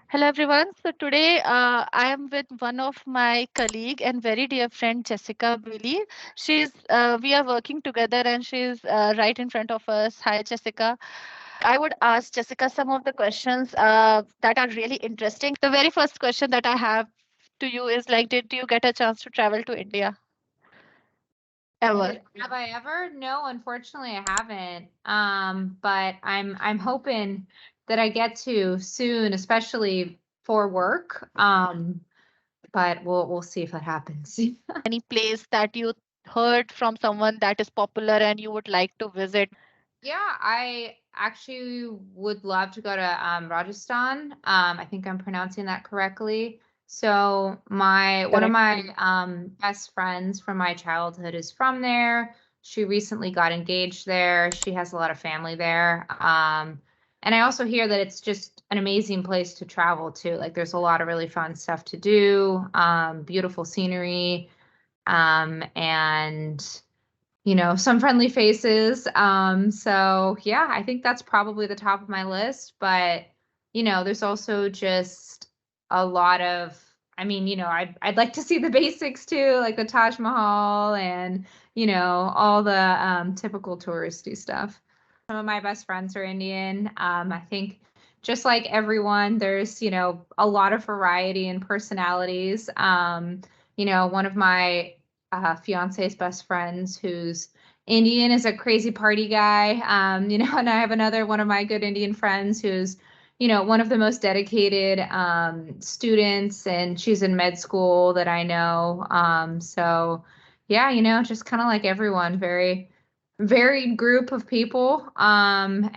Hello everyone. So today I am with one of my colleague and very dear friend Jessica Billy. We are working together and she's right in front of us. Hi Jessica. I would ask Jessica some of the questions that are really interesting. The very first question that I have to you is like, did you get a chance to travel to India ever? Have I ever? No, unfortunately I haven't. But I'm hoping that I get to soon, especially for work. But we'll see if that happens. Any place that you heard from someone that is popular and you would like to visit? Yeah, I actually would love to go to Rajasthan. I think I'm pronouncing that correctly. So my one of Correct. my best friends from my childhood is from there. She recently got engaged there. She has a lot of family there. And I also hear that it's just an amazing place to travel to. Like there's a lot of really fun stuff to do, beautiful scenery, and some friendly faces. So yeah, I think that's probably the top of my list. But there's also just a lot of, I'd like to see the basics too, like the Taj Mahal and all the typical touristy stuff. Some of my best friends are Indian. I think just like everyone, there's a lot of variety in personalities. One of my fiance's best friends who's Indian is a crazy party guy. And I have another one of my good Indian friends who's, one of the most dedicated students, and she's in med school that I know. So yeah, just kind of like everyone, very varied group of people. And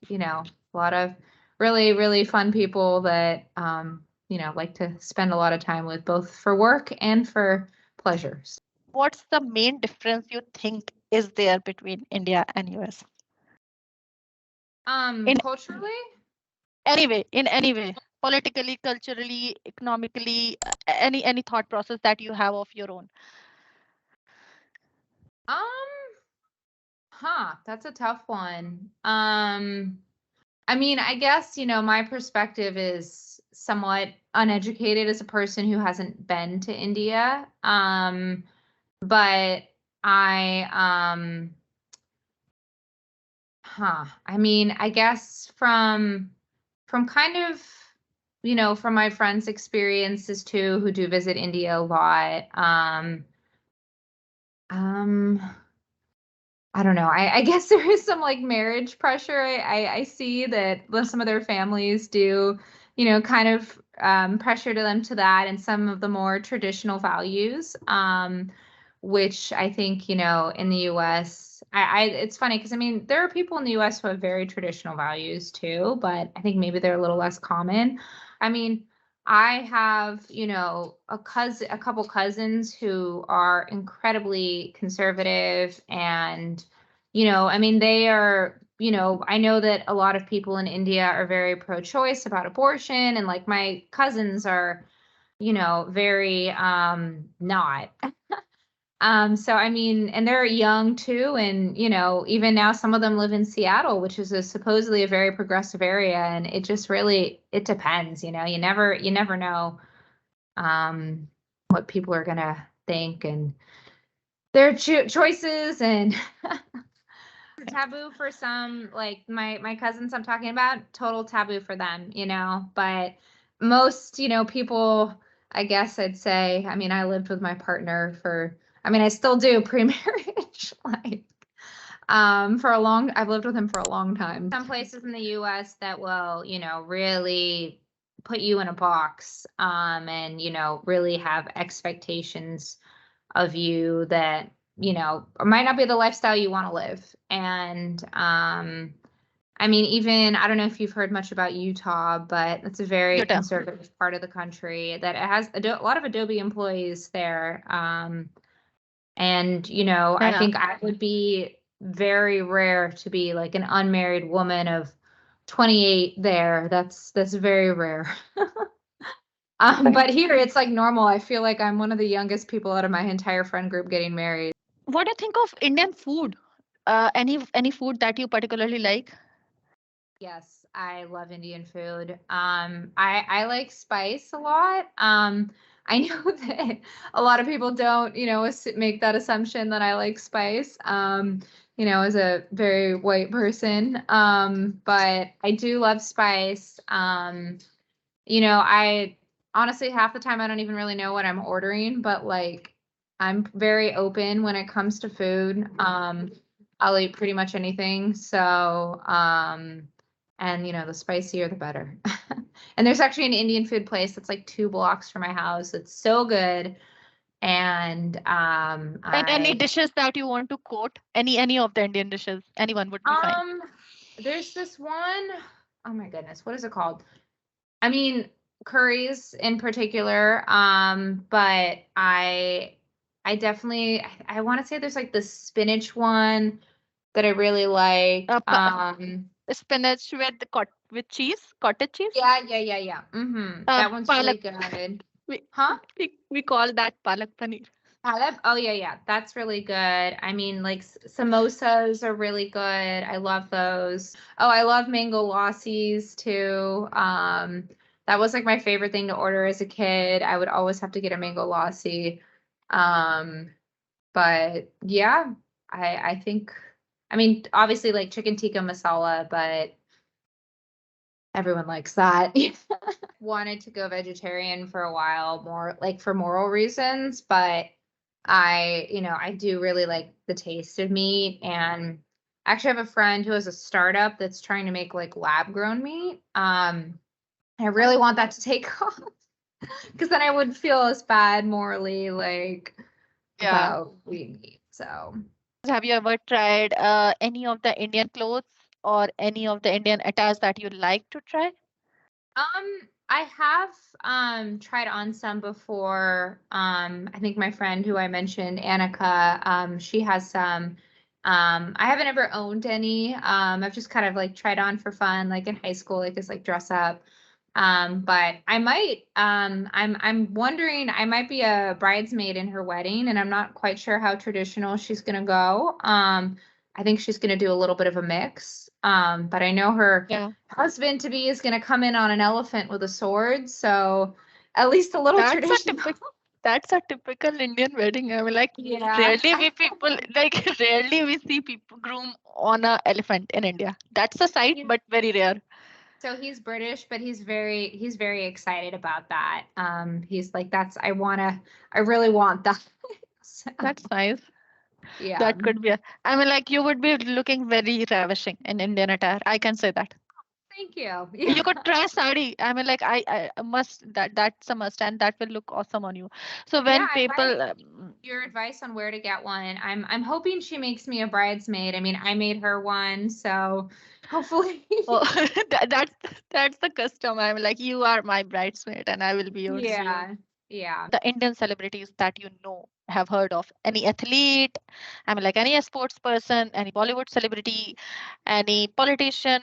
a lot of really, really fun people that like to spend a lot of time with, both for work and for pleasures. What's the main difference you think is there between India and US? In Culturally, in any way, politically, culturally, economically, any thought process that you have of your own. um, that's a tough one. I guess, my perspective is somewhat uneducated as a person who hasn't been to India. But I I guess from kind of, from my friends' experiences too, who do visit India a lot. Um, I don't know. I guess there is some like marriage pressure. I see that some of their families do, kind of pressure to them to that, and some of the more traditional values, which I think, in the US, it's funny because there are people in the US who have very traditional values too, but I think maybe they're a little less common. I mean, I have, a couple cousins who are incredibly conservative, and, they are, I know that a lot of people in India are very pro-choice about abortion, and like my cousins are, very not. So and they're young too, and even now some of them live in Seattle, which is supposedly a very progressive area, and it just really, it depends, you never know what people are gonna think, and their choices, and taboo for some, like my cousins I'm talking about, total taboo for them, but most, people, I guess I'd say, I lived with my partner for, I still do pre-marriage, like I've lived with him for a long time. Some places in the US that will, really put you in a box, and really have expectations of you that, might not be the lifestyle you want to live. And even, I don't know if you've heard much about Utah, but it's a very Utah. conservative part of the country that it has a lot of Adobe employees there. And I Yeah. think I would be very rare to be like an unmarried woman of 28 there. That's very rare. But here it's like normal. I feel like I'm one of the youngest people out of my entire friend group getting married. What do you think of Indian food? Any food that you particularly like? Yes. love Indian food. I like spice a lot. I know that a lot of people don't, make that assumption that I like spice. As a very white person. But I do love spice. I honestly half the time I don't even really know what I'm ordering, but like I'm very open when it comes to food. I'll eat pretty much anything. So, and the spicier the better. And there's actually an Indian food place that's like 2 blocks from my house. It's so good. And And any I dishes that you want to quote? Any of the Indian dishes? Anyone would be fine. there's this one, oh my goodness, what is it called? I mean, curries in particular, but I definitely I want to say there's like the spinach one that I really like. Uh, Spinach with with cheese, cottage cheese. Yeah. That one's really Palak. good. We, Huh? we call that palak paneer. Haleb? Oh yeah. That's really good. I mean, like samosas are really good. I love those. Oh, I love mango lassis too. That was like my favorite thing to order as a kid. I would always have to get a mango lassi. Um, but yeah, I think, I mean, obviously like chicken tikka masala, but everyone likes that. Wanted to go vegetarian for a while, more like for moral reasons, but I do really like the taste of meat. And I actually have a friend who has a startup that's trying to make like lab grown meat. I really want that to take off because then I would feel as bad morally like Yeah. about eating meat. So Have you ever tried any of the Indian clothes or any of the Indian attires that you like to try? I have tried on some before. I think my friend who I mentioned, Annika, she has some. I haven't ever owned any. I've just kind of like tried on for fun, like in high school, like as like dress up. But I might. I'm wondering. I might be a bridesmaid in her wedding, and I'm not quite sure how traditional she's gonna go. I think she's gonna do a little bit of a mix. But I know her Yeah. husband to be is going to come in on an elephant with a sword, so at least a little That's a traditional. typical that's a typical Indian wedding. I mean, like Yeah. rarely we people like rarely we see people groom on a elephant in India. That's a sight, He's- but very rare. So he's British, but he's very excited about that. He's like, I really want that. So, That's nice. yeah. That could be. I mean, like you would be looking very ravishing in Indian attire. I can say that. Thank you. You Yeah. could try sari. I mean, like I must that's a must, and that will look awesome on you. So Yeah, when I like people, your advice on where to get one. I'm hoping she makes me a bridesmaid. I mean, I made her one, so hopefully. oh, that's the custom. I'm like you are my bridesmaid, and I will be yours. Yeah. Yeah. The Indian celebrities that you know have heard of, any athlete, I mean, like any sports person, any Bollywood celebrity, any politician.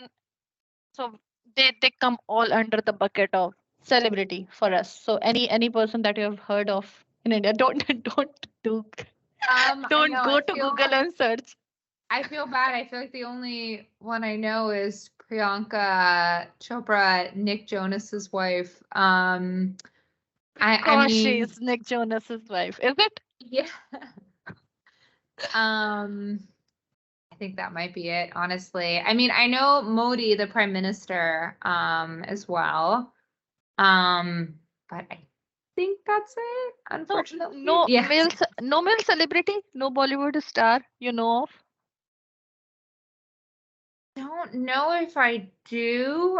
So they come all under the bucket of celebrity for us. So any person that you have heard of in India, don't do I don't know. go to Google and search. I feel bad. I feel like the only one I know is Priyanka Chopra, Nick Jonas's wife. I Because she mean, is Nick Jonas's wife, is it? yeah. Um, I think that might be it, honestly. I mean, I know Modi, the prime minister, as well. But I think that's it, No, unfortunately. Yeah. no male celebrity, no Bollywood star you know of. Don't know if I do.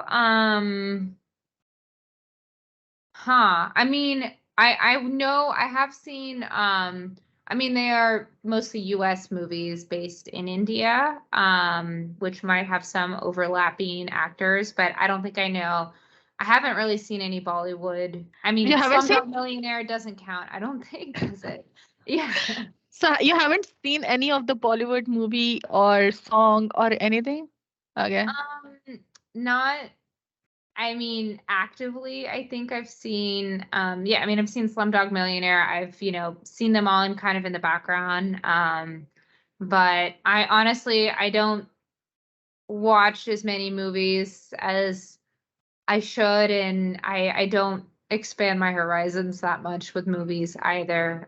I mean, I know I have seen I mean they are mostly US movies based in India, which might have some overlapping actors, but I don't think I know. I haven't really seen any Bollywood. I You mean, haven't seen? Slumdog Millionaire doesn't count. I don't think, does it? Yeah. So you haven't seen any of the Bollywood movie or song or anything? Okay. Not I mean, actively, I think I've seen, yeah, I mean, I've seen Slumdog Millionaire. I've, seen them all in kind of in the background. But I honestly, I don't, watch as many movies as I should, and I don't expand my horizons that much with movies either.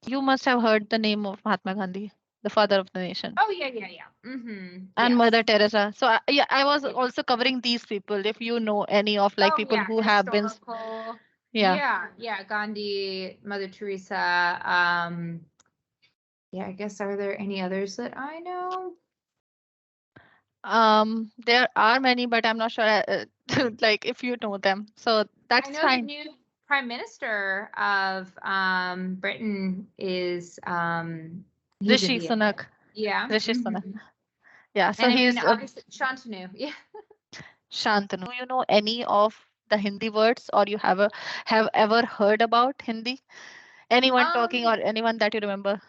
You must have heard the name of Mahatma Gandhi, the father of the nation, Oh yeah, yeah, yeah. Mm-hmm. and Mother Yes. Teresa. So yeah, I was Yeah. also covering these people. If you know any of like Oh people yeah, who have been, historical. yeah. Yeah, yeah. Gandhi, Mother Teresa. Yeah, I guess are there any others that I know? There are many, but I'm not sure like if you know them. So I that's know the fine. new Prime Minister of Britain is he's Rishi Indian, right? Sunak. Yeah. Rishi Sunak. Hmm. Yeah. So And I mean, he's obviously Shantanu. Yeah. Shantanu. Do you know any of the Hindi words, or you have ever heard about Hindi? Anyone talking, or Um, anyone that you remember?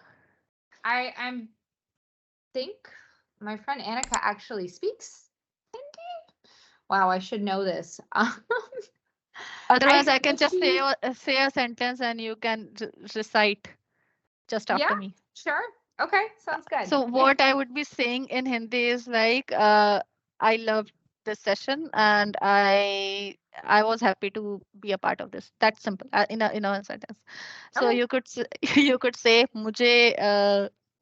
I'm think my friend Annika actually speaks Hindi. Wow, I should know this. Otherwise, I I can but just say she say a sentence and you can recite just yeah, after me. sure. Okay, sounds good. So Yeah. what I would be saying in Hindi is like, I loved this session and I was happy to be a part of this. That's simple in a one sentence. So Okay. you could you could say मुझे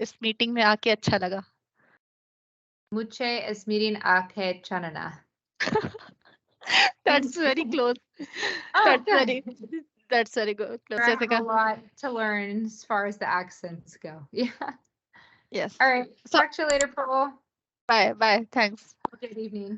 इस meeting में आके अच्छा लगा. Muche is meeting Ake Chanana. That's very close. Oh, That's good. very that's very good. Close, I have a Jessica. lot to learn as far as the accents go. Yeah. Yes. All right. So Talk to you later, Pearl. bye bye. Thanks. Have a good evening.